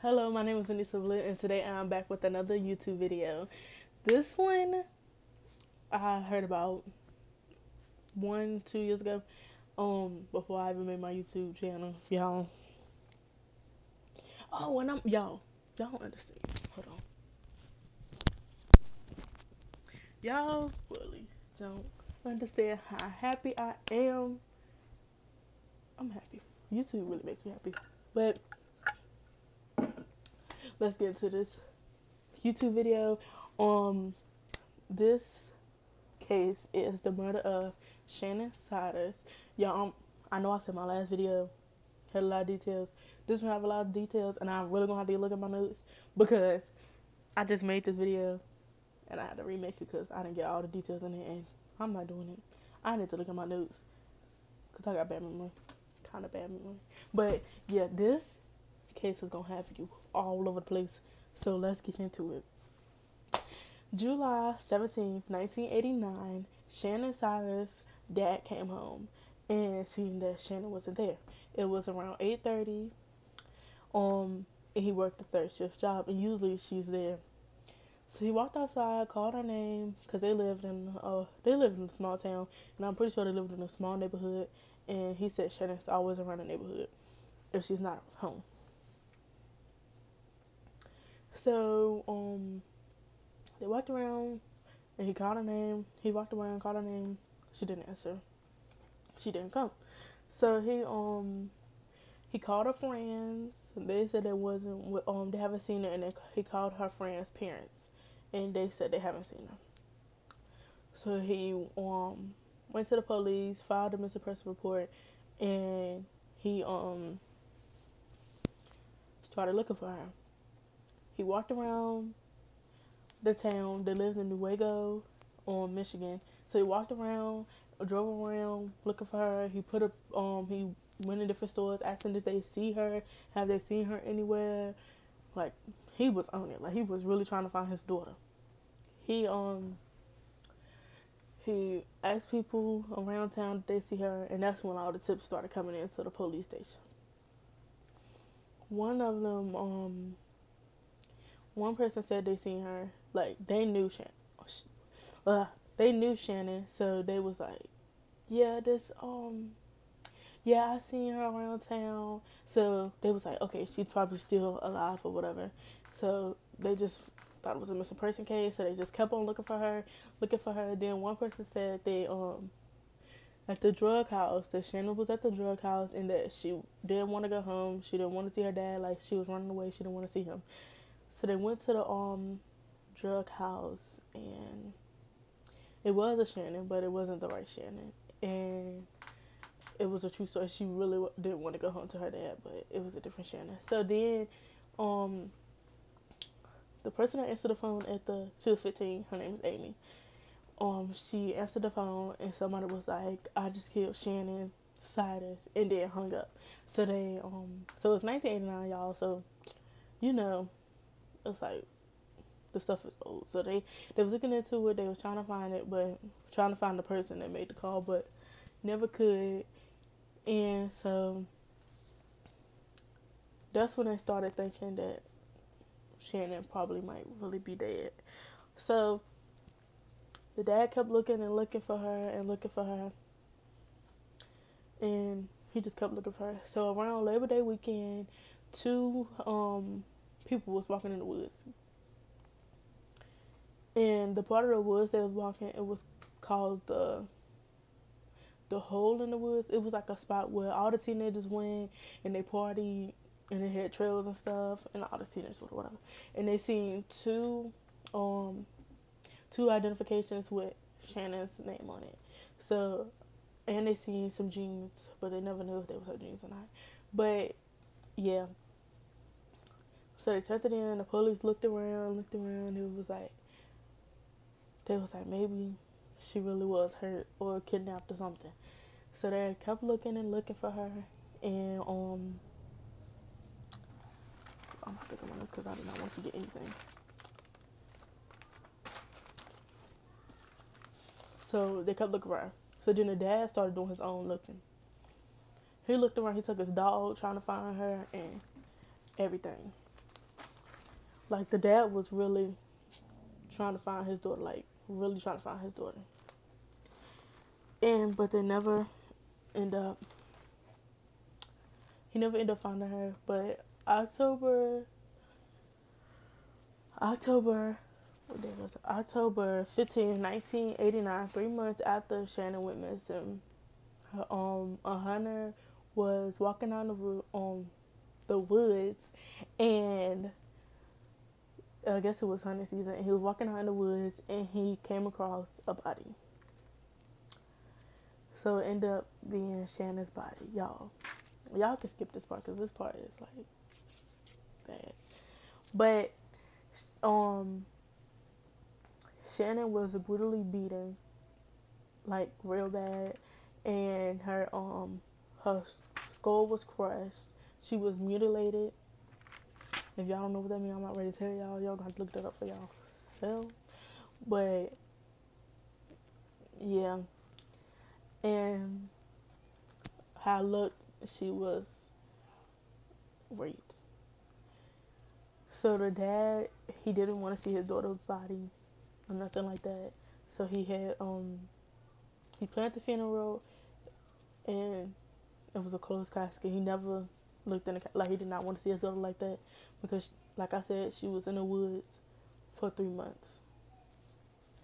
Hello, my name is Anissa Blue, and today I'm back with another YouTube video. This one I heard about 2 years ago, before I even made my YouTube channel, y'all. Oh, and y'all don't understand. Hold on, y'all really don't understand how happy I am. I'm happy. YouTube really makes me happy, but let's get into this YouTube video. This case is the murder of Shannon Siders. Y'all, I know I said my last video had a lot of details. This one have a lot of details, and I'm really gonna have to look at my notes because I just made this video and I had to remake it because I didn't get all the details in it, and I'm not doing it. I need to look at my notes because I got bad memory, kind of bad memory. But yeah, this case is gonna have you all over the place. So let's get into it. July 17th, 1989, Shannon Siders' dad came home and seen that Shannon wasn't there. It was around 8:30. And he worked a third shift job, and usually she's there. So he walked outside, called her name, cause they lived in a small town, and I'm pretty sure they lived in a small neighborhood. And he said Shannon's always around the neighborhood if she's not home. So they walked around, and he called her name. He walked around, called her name. She didn't answer. She didn't come. So he called her friends. They said they haven't seen her, and he called her friends' parents, and they said they haven't seen her. So he went to the police, filed a missing person report, and he started looking for her. He walked around the town. They lived in Nuevo, Michigan. So he walked around, drove around looking for her. He went in different stores asking did they see her, have they seen her anywhere. Like, he was on it. Like, he was really trying to find his daughter. He asked people around town did they see her, and that's when all the tips started coming in to the police station. One of them, one person said they seen her. Like, they knew Shannon. They knew Shannon, so they was like, yeah, I seen her around town. So they was like, okay, she's probably still alive or whatever. So they just thought it was a missing person case. So they just kept on looking for her. Then one person said they at the drug house, that Shannon was at the drug house, and that she didn't want to go home. She didn't want to see her dad. Like, she was running away. She didn't want to see him. So they went to the drug house, and it was a Shannon, but it wasn't the right Shannon. And it was a true story. She really didn't want to go home to her dad, but it was a different Shannon. So then, the person that answered the phone she was 15. Her name is Amy. She answered the phone, and somebody was like, "I just killed Shannon Siders," and then hung up. So they, so it's 1989, y'all. So, it's like the stuff is old. So they was looking into it. They was trying to find it, but trying to find the person that made the call, but never could. And so that's when they started thinking that Shannon probably might really be dead. So the dad kept looking and looking for her and looking for her, and he just kept looking for her. So around Labor Day weekend, two people was walking in the woods. And the part of the woods they was walking, it was called the hole in the woods. It was like a spot where all the teenagers went and they partied, and they had trails and stuff, and all the teenagers or whatever. And they seen two identifications with Shannon's name on it. So, and they seen some jeans, but they never knew if they was her jeans or not. But yeah. So they turned it in. The police looked around. They was like, maybe she really was hurt or kidnapped or something. So they kept looking and looking for her. And I'm sticking on this because I do not want to forget anything. So they kept looking for her. So then the dad started doing his own looking. He looked around. He took his dog trying to find her and everything. Like the dad was really trying to find his daughter, like really trying to find his daughter. And but they never end up he never ended up finding her. But October what day was it? October 15th, 1989, 3 months after Shannon went missing, a hunter was walking out of the woods, and I guess it was hunting season, and he was walking out in the woods and he came across a body. So it ended up being Shannon's body. Y'all can skip this part because this part is like bad. But Shannon was brutally beaten, like real bad, and her skull was crushed. She was mutilated. If y'all don't know what that means, I'm not ready to tell y'all. Y'all gonna have to look that up for y'all. But yeah, and how I looked, she was raped. So the dad, he didn't want to see his daughter's body or nothing like that. So he had he planned the funeral, and it was a closed casket. He never looked in the like he did not want to see his daughter like that because, like I said, she was in the woods for 3 months.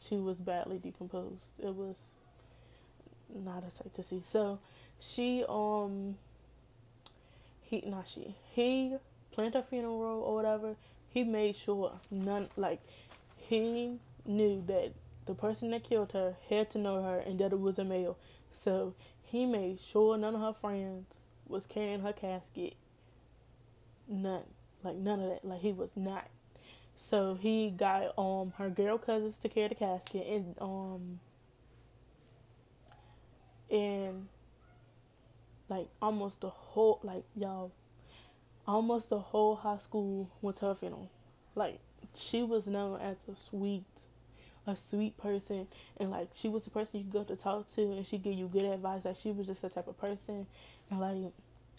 She was badly decomposed. It was not a sight to see. So he planned her funeral or whatever. He made sure he knew that the person that killed her had to know her and that it was a male. So he made sure none of her friends was carrying her casket. None of that. Like he was not. So he got her girl cousins to carry the casket, and like almost the whole high school went to her funeral. Like she was known as a sweet person, and like she was the person you go to talk to, and she give you good advice. Like she was just that type of person, and like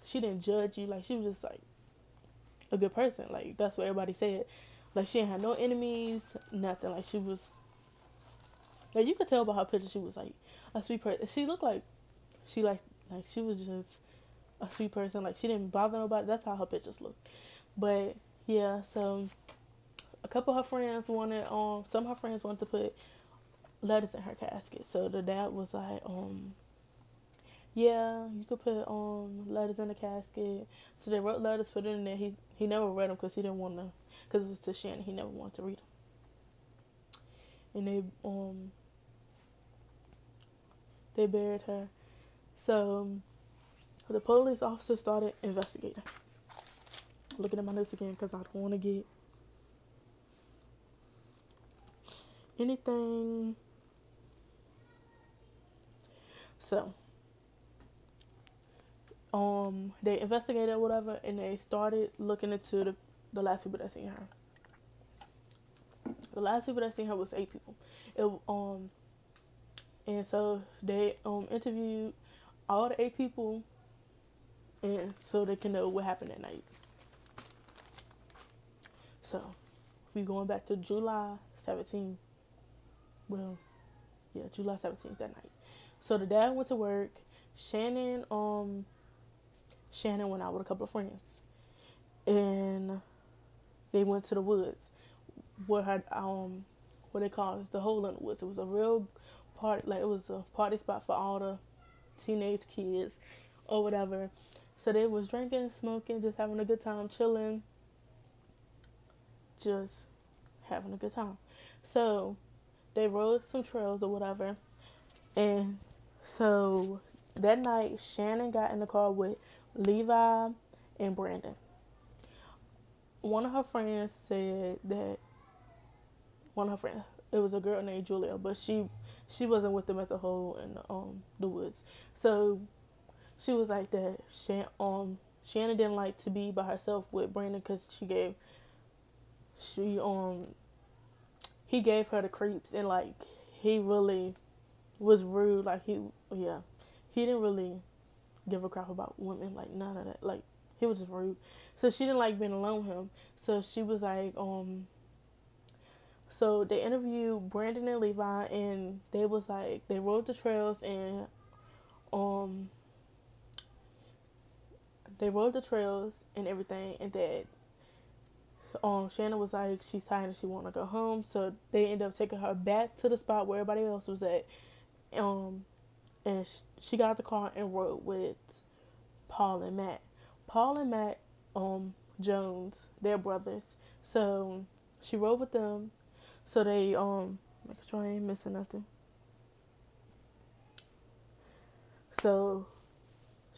she didn't judge you. Like she was just like a good person. Like that's what everybody said. Like she didn't have no enemies, nothing. Like she was, like you could tell by her picture, she was like a sweet person. She looked like she she was just a sweet person. Like she didn't bother nobody. That's how her pictures looked. But yeah, so a couple of her friends wanted some of her friends wanted to put letters in her casket. So the dad was like, yeah, you could put letters in the casket. So they wrote letters, put it in there. He never read them because he didn't want to, because it was to Shannon. He never wanted to read them. And they buried her. So the police officer started investigating. Looking at my notes again because I don't want to get anything. So they investigated whatever, and they started looking into the last people that seen her. The last people that seen her was 8 people. And so they interviewed all the 8 people, and so they can know what happened that night. So we going back to July 17th. Well, yeah, July 17th that night. So the dad went to work. Shannon went out with a couple of friends, and they went to the woods where her what they call it, the hole in the woods. It was a real party, like it was a party spot for all the teenage kids or whatever. So they was drinking, smoking, just having a good time, chilling, just having a good time. So they rode some trails or whatever, and so that night Shannon got in the car with Levi and Brandon. One of her friends said that it was a girl named Julia, but she wasn't with them at the hole in the woods. So she was like that. Shannon didn't like to be by herself with Brandon because he gave her the creeps, and like he really was rude. Like he didn't really give a crap about women, like none of that. Like he was just rude. So she didn't like being alone with him. So she was like, so they interviewed Brandon and Levi, and they was like, they rode the trails, and um they rode the trails and everything, and that Shannon was like, she's tired and she want to go home. So they ended up taking her back to the spot where everybody else was at. Um, and she got out the car and rode with Paul and Matt. Paul and Matt Jones, they're brothers. So she rode with them. So they make sure I ain't missing nothing. So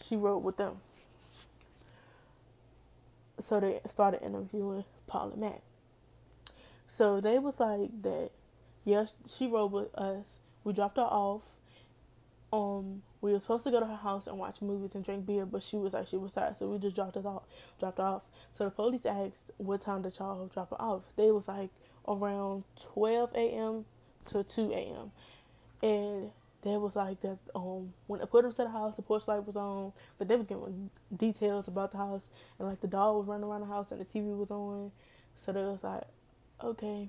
she rode with them. So they started interviewing Paul and Matt. So they was like that. Yeah, she rode with us. We dropped her off. We were supposed to go to her house and watch movies and drink beer, but she was like she was tired, so we just dropped her off. So the police asked, "What time did y'all drop her off?" They was like around 12 a.m. to 2 a.m. And they was like that. When I put them to the house, the porch light was on, but they was giving details about the house, and like the dog was running around the house and the TV was on. So they was like, okay.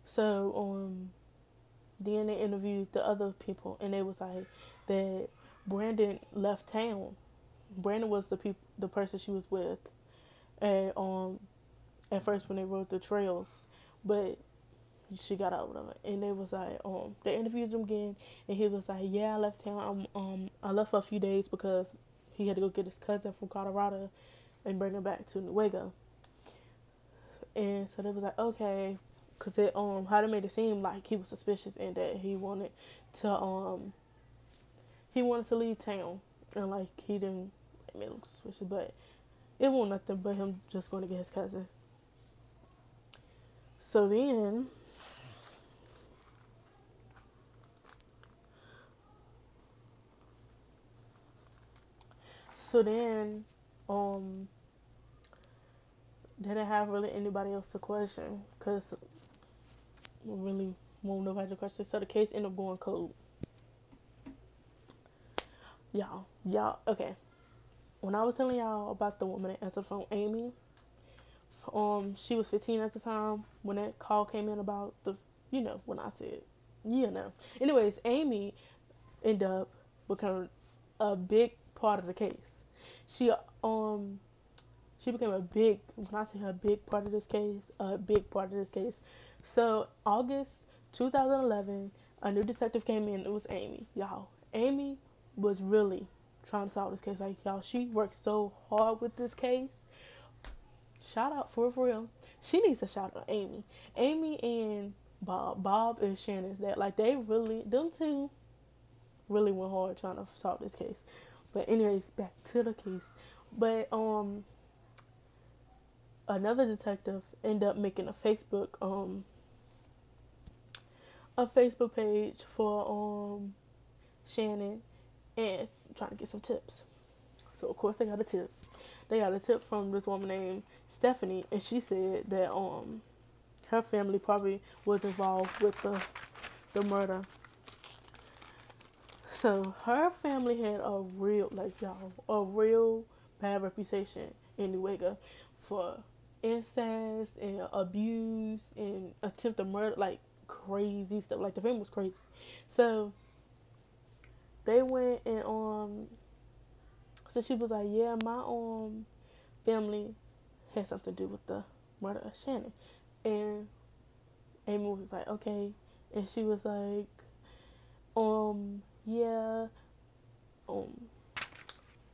So then they interviewed the other people, and they was like that Brandon left town. Brandon was the person she was with, and at first when they rode the trails, but she got out of it. And they was like they interviewed him again, and he was like, yeah, I left town. I left for a few days because he had to go get his cousin from Colorado and bring him back to Nuevo. And so they was like, okay, because it how they made it seem like he was suspicious and that he wanted to leave town, and like he didn't make him suspicious, but it wasn't nothing but him just going to get his cousin. So then um they didn't have really anybody else to question because we really won't nobody to question. So the case ended up going cold. Y'all, okay. When I was telling y'all about the woman that answered the phone, Amy, she was 15 at the time when that call came in about when I said, Anyways, Amy ended up becoming a big part of the case. She became a big, when I say a big part of this case. So August 2011, a new detective came in. It was Amy, y'all. Amy was really trying to solve this case. Like, y'all, she worked so hard with this case. Shout out for real. She needs a shout out, Amy. Amy and Bob and Shannon, that like them two really went hard trying to solve this case. But anyways, back to the case. But another detective ended up making a Facebook page for Shannon and trying to get some tips. So of course they got a tip. They got a tip from this woman named Stephanie, and she said that her family probably was involved with the murder. So her family had a real bad reputation in Nuevo for incest and abuse and attempted murder, like crazy stuff. Like the family was crazy. So they went and so she was like, yeah, my family had something to do with the murder of Shannon. And Amy was like, okay. And she was like, yeah,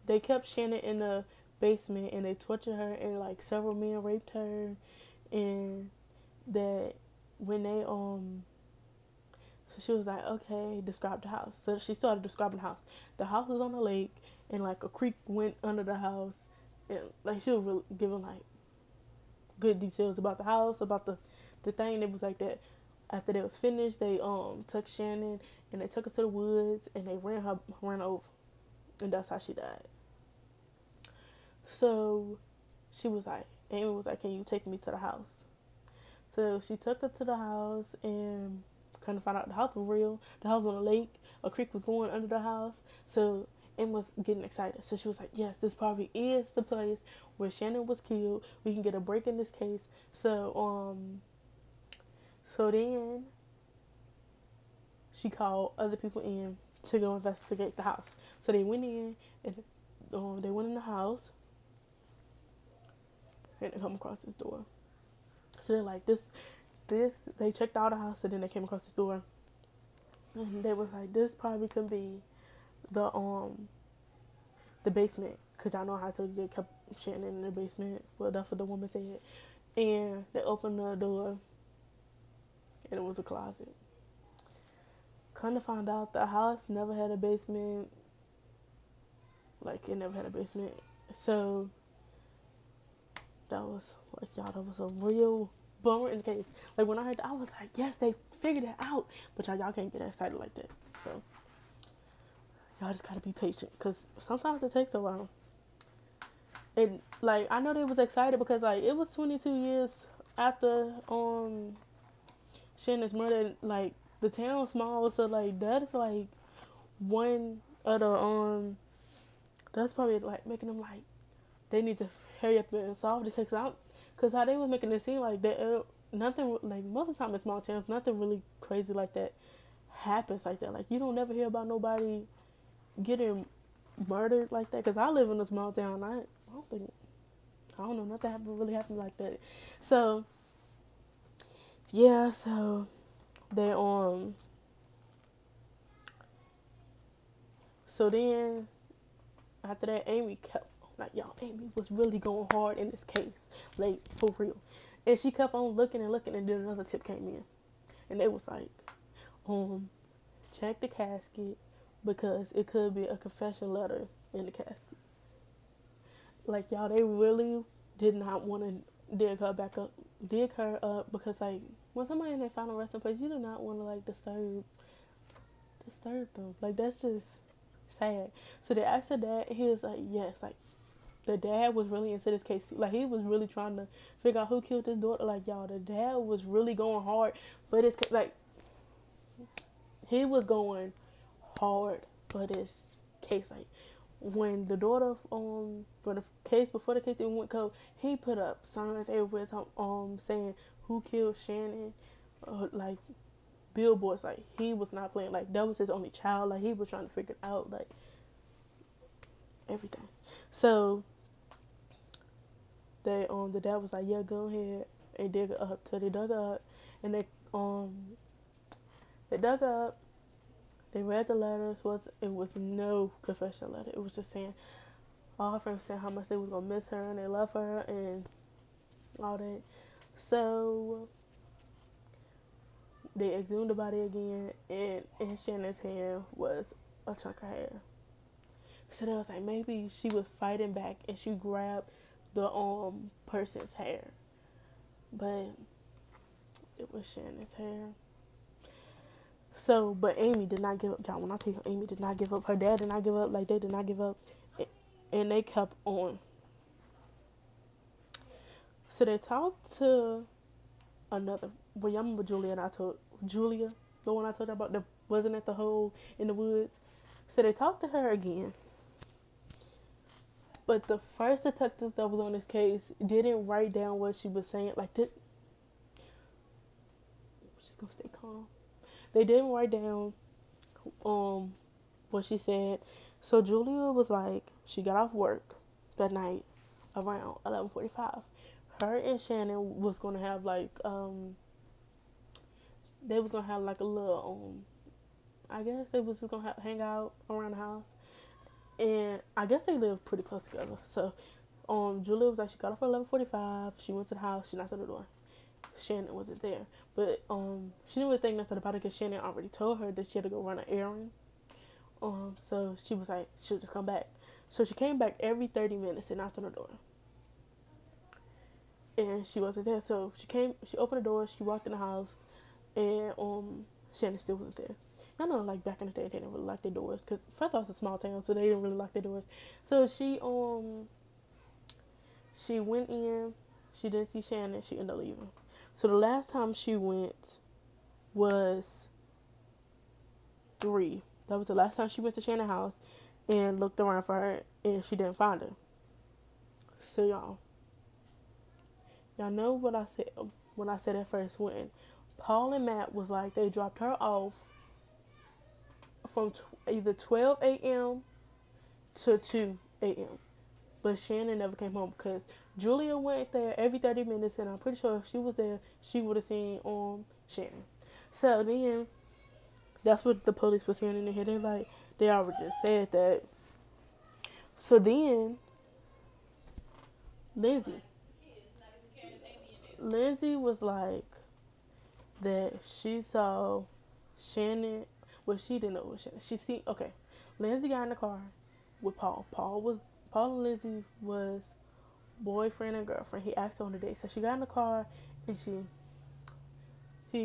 they kept Shannon in the basement and they tortured her, and like several men raped her, and that when they so she was like, okay, describe the house. So she started describing the house. The house was on a lake, and like a creek went under the house, and like she was really giving like good details about the house, about the thing. It was like that. After they was finished, they took Shannon and they took her to the woods and they ran over, and that's how she died. So Amy was like, can you take me to the house? So she took her to the house, and kind of found out the house was real. The house was on a lake. A creek was going under the house. So and was getting excited. So she was like, yes, this probably is the place where Shannon was killed. We can get a break in this case. So then she called other people in to go investigate the house. So they went in and they went in the house and they come across this door. So they're like, this, they checked out the house and then they came across this door. And they was like, this probably could be the basement. Because y'all know how I told you they kept Shannon in the basement. Well, that's what the woman said. And they opened the door and it was a closet. Kind of found out the house never had a basement. Like, it never had a basement. So that was like, y'all, that was a real bummer in the case. Like, when I heard that, I was like, yes, they figured it out. But y'all can't get excited like that. So y'all just gotta be patient, because sometimes it takes a while. And like, I know they was excited because like it was 22 years after Shannon's murder. Like, the town's small, so like that's like one of the that's probably like making them like they need to hurry up and solve the case. Cause how they was making it seem like that nothing, like most of the time in small towns, nothing really crazy like that happens like that. Like, you don't never hear about nobody getting murdered like that. Cause I live in a small town. I don't know, nothing really happened like that. So yeah, so they so then after that, Amy kept like, y'all, Amy was really going hard in this case, like for real. And she kept on looking and looking, and then another tip came in, and they was like, check the casket because it could be a confession letter in the casket. Like, y'all, they really did not want to dig her up because like when somebody in their final resting place, you do not want to like disturb them. Like, that's just sad. So they asked her dad, and he was like, yes, like the dad was really into this case. Like, he was really trying to figure out who killed his daughter. Like, y'all, the dad was really going hard for this case. Like, he was going hard for this case. Like, when the daughter, for the case, before the case even went cold, he put up signs everywhere saying who killed Shannon, like billboards. Like, he was not playing. Like, that was his only child. Like, he was trying to figure it out, like everything. So they the dad was like, yeah, go ahead and dig it up. So they dug it up, and they dug up. They read the letters. It was no confession letter. It was just saying, all her friends saying how much they was gonna miss her and they love her and all that. So they exhumed the body again, and in Shannon's hand was a chunk of hair. So they was like, maybe she was fighting back and she grabbed the person's hair, but it was Shannon's hair. So, but Amy did not give up. Y'all, when I tell you, Amy did not give up. Her dad did not give up. Like, they did not give up. And they kept on. So they talked to another. Well, y'all remember Julia, the one I told you about that wasn't at the hole in the woods. So they talked to her again. But the first detective that was on this case didn't write down what she was saying. Like, this. We're just gonna stay calm. They didn't write down what she said. So Julia was like, she got off work that night around 11:45. Her and Shannon was gonna have like they was gonna have like a little I guess they was just gonna hang out around the house. And I guess they lived pretty close together. So Julia was like, she got off at 11:45. She went to the house. She knocked on the door. Shannon wasn't there, but she didn't really think nothing about it because Shannon already told her that she had to go run an errand. So she was like, she'll just come back. So she came back every 30 minutes and knocked on the door, and she wasn't there. So she opened the door, she walked in the house, and Shannon still wasn't there. I know, like back in the day, they didn't really lock their doors because first off, it's a small town, so they didn't really lock their doors. So she went in, she didn't see Shannon, she ended up leaving. So the last time she went was 3. That was the last time she went to Shannon's house. and looked around for her, and she didn't find her. So y'all know what I said when I said at first, when Paul and Matt was like, they dropped her off from either 12 a.m. to 2 a.m. But Shannon never came home because Julia went there every 30 minutes, and I'm pretty sure if she was there, she would have seen Shannon. So then, that's what the police was hearing in their head. They like, they already just said that. So then, Lindsay. Lindsay was like that she saw Shannon. Well, she didn't know it was Shannon. She see okay. Lindsay got in the car with Paul. Paul and Lindsay was boyfriend and girlfriend. He asked her on the date. So she got in the car, and she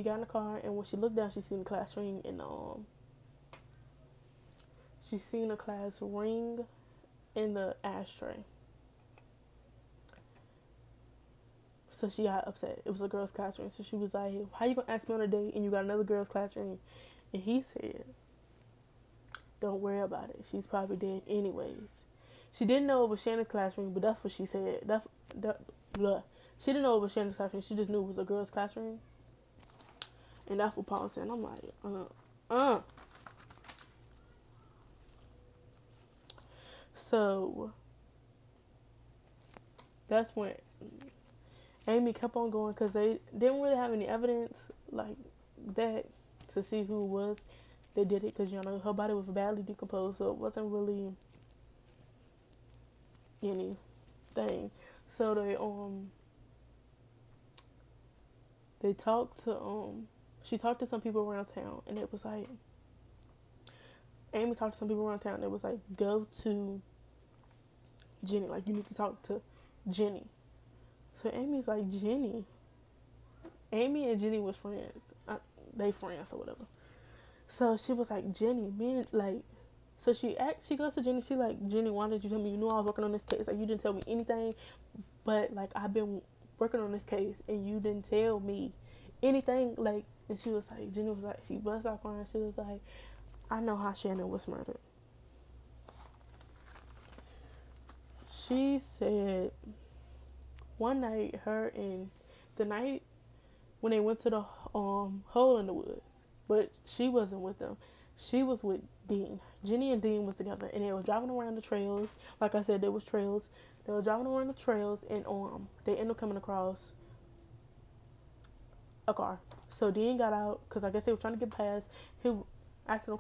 got in the car, and when she looked down, she seen the class ring, and she seen a class ring in the ashtray. So she got upset. It was a girl's class ring. So she was like, how you gonna ask me on a date and you got another girl's class ring? And he said, don't worry about it. She's probably dead anyways. She didn't know it was Shannon's class ring, but that's what she said. Blah. She didn't know it was Shannon's class ring. She just knew it was a girl's class ring. And that's what Paul said. And I'm like, So that's when Amy kept on going because they didn't really have any evidence like that to see who it was that did it, because her body was badly decomposed, so it wasn't really anything. So they talked to she talked to some people around town, and it was like Amy talked to some people around town. And it was like, go to Jenny, like you need to talk to Jenny. So Amy's like, Jenny. Amy and Jenny was friends. They friends or whatever. So she was like, Jenny, man, like, so she goes to Jenny. She like, Jenny, why did you tell me? You knew I was working on this case. Like, you didn't tell me anything. But like, I've been working on this case, and you didn't tell me anything. Like, and she was like, Jenny was like, she bust out crying. She was like, I know how Shannon was murdered. She said one night, the night when they went to the hole in the woods, but she wasn't with them. She was with Dean. Jenny and Dean was together, and they were driving around the trails. Like I said, there was trails. They were driving around the trails, and they ended up coming across a car. So Dean got out because I guess they were trying to get past. He asking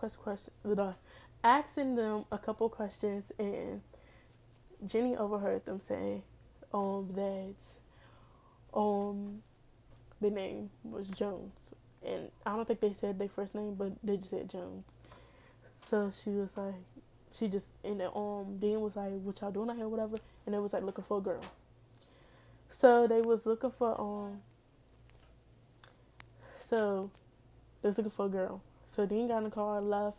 them a couple questions, and Jenny overheard them say that the name was Jones, and I don't think they said their first name, but they just said Jones. So she was like, and Dean was like, what y'all doing out here, whatever, and they was like looking for a girl. So they was looking for a girl. So Dean got in the car, left.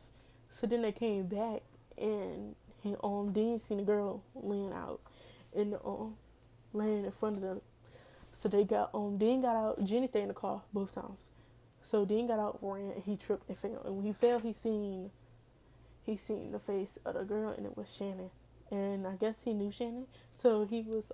So then they came back, and Dean seen a girl laying out in the laying in front of them. So they got Dean got out. Jenny stayed in the car both times. So Dean got out, ran, and he tripped and fell. And when he fell, he seen the face of the girl, and it was Shannon. And I guess he knew Shannon, so he was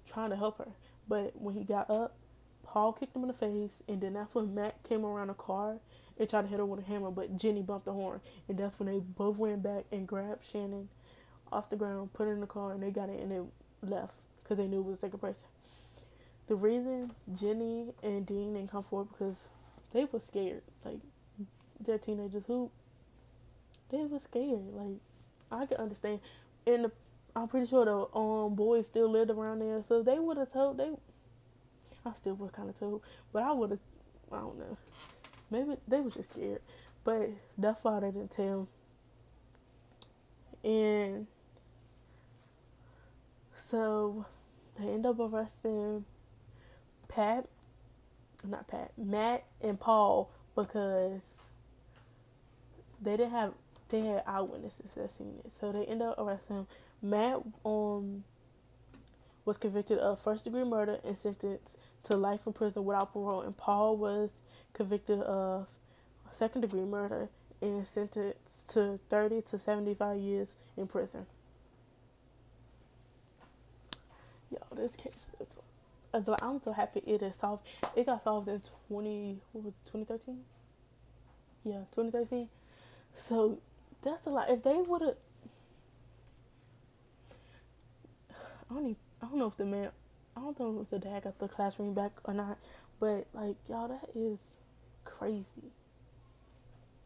trying to help her. But when he got up, Paul kicked him in the face, and then that's when Matt came around the car and tried to hit her with a hammer, but Jenny bumped the horn, and that's when they both ran back and grabbed Shannon off the ground, put her in the car, and they got in and they left because they knew it was the second person. The reason Jenny and Dean didn't come forward because they were scared. Like, they're teenagers they were scared. Like, I could understand. And I'm pretty sure the boys still lived around there, so they would have told. I still would kind of told, but I would have. I don't know. Maybe they were just scared, but that's why they didn't tell. And so they end up arresting Matt and Paul, because they had eyewitnesses that seen it. So they end up arresting him. Matt was convicted of first-degree murder and sentenced to life in prison without parole, and Paul was convicted of second degree murder and sentenced to 30 to 75 years in prison. Yo, this case is, I'm so happy it is solved. It got solved in 2013? Yeah, 2013. So that's a lot. If they would have, I don't know if the man, I don't know if the dad got the classroom back or not, but like y'all, that is crazy.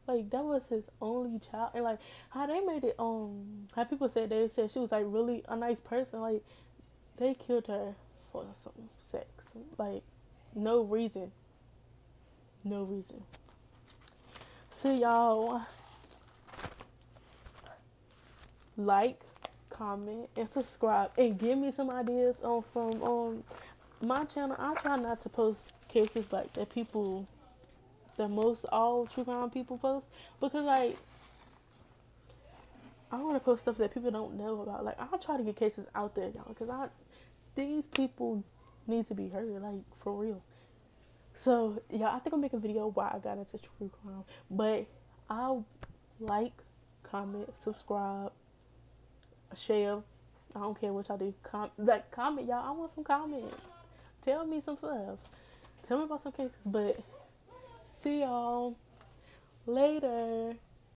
Like that was his only child, and like how they made it. How people said they said she was like really a nice person. Like they killed her for some sex. Like no reason. No reason. So y'all like, comment, and subscribe, and give me some ideas on some my channel. I try not to post cases like that people, the most all true crime people post, because like I want to post stuff that people don't know about. Like I'll try to get cases out there, y'all, because these people need to be heard, like for real. So yeah, I think I'll make a video why I got into true crime, but I'll like, comment, subscribe, share. I don't care what y'all do. Comment, y'all. I want some comments. Tell me some stuff. Tell me about some cases. But see y'all later.